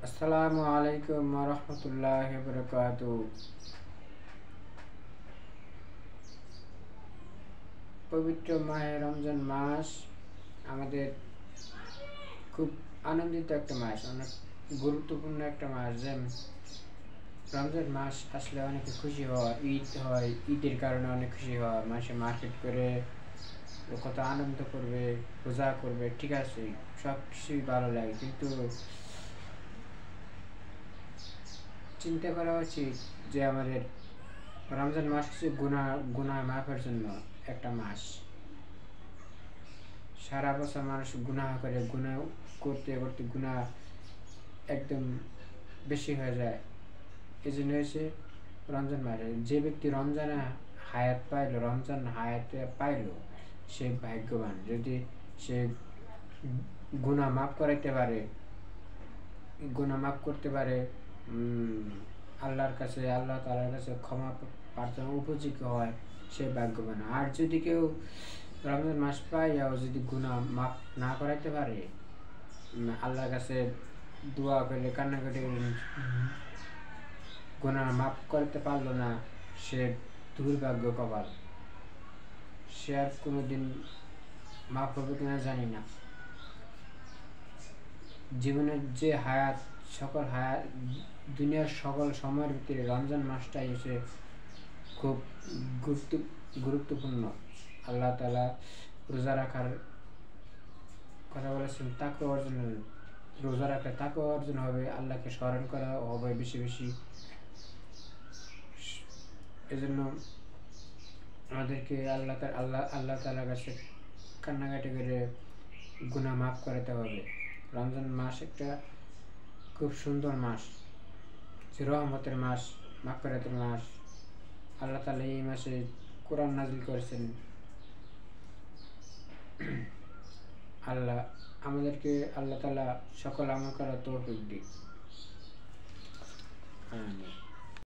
আসসালামু আলাইকুম ওয়া রাহমাতুল্লাহি ওয়া বারাকাতুহু। পবিত্র মাহে রমজান মাস আমাদের খুব আনন্দিত একটা মাস, অনেক গুরুত্বপূর্ণ একটা মাস। যেমন রমজান মাস আসলে অনেকে খুশি হয়, ঈদ হয়, ঈদের কারণে অনেক খুশি হয়, মাসে মার্কেট করে কত আনন্দ করবে, রোজা করবে, ঠিক আছে, সব কিছুই ভালো লাগে, কিন্তু চিন্তা করা উচিত যে আমাদের রমজান মাস হচ্ছে গুনাহ মাফের জন্য একটা মাস। সারা বছর মানুষ গুনাহ করে, গুনাহ করতে করতে গুনাহ একদম বেশি হয়ে যায়। এই জন্য হয়েছে রমজান মাসে যে ব্যক্তি রমজান হায়াতে পাইল সে ভাগ্যবান। যদি সে গুনাহ মাফ করাইতে পারে, গুনাহ মাফ করতে পারে, আল্লাহ তাআলার কাছে ক্ষমা প্রার্থনা উপযোগী হয়, সে ভাগ্যবান। আর যদি কেউ রমজান মাস পাইয়াও যদি গুনাহ মাফ না করাইতে পারে, আল্লাহর কাছে দোয়া করলে, কান্নাকাটি গুনাহ মাফ করতে পারলো না, সে দুর্ভাগ্য কপাল, সে আর কোনোদিন মাফ হবে কিনা জানি না। জীবনের যে দুনিয়ার সকল সময়ের ভিতরে রমজান মাসটাই এসে খুব গুরুত্বপূর্ণ। আল্লাহ তাআলা রোজা রাখার কথা বলেছেন, তাকওয়া অর্জন হবে। রোজা রাখলে তাকওয়া অর্জন হবে, আল্লাহকে স্মরণ করা হবে বেশি বেশি। এজন্য আমাদেরকে আল্লাহ তাআলার কাছে কান্নাকাটি করে গুনাহ মাফ করাতে হবে। রমজান মাস একটা খুব সুন্দর মাস, রহমতের মাস, মাগফিরাতের মাস। আল্লাহ তাআলা এই মাসে কোরআন নাযিল করেছেন। আমাদেরকে আল্লাহ তাআলা সকল আমল করার তৌফিক দিক। আমিন।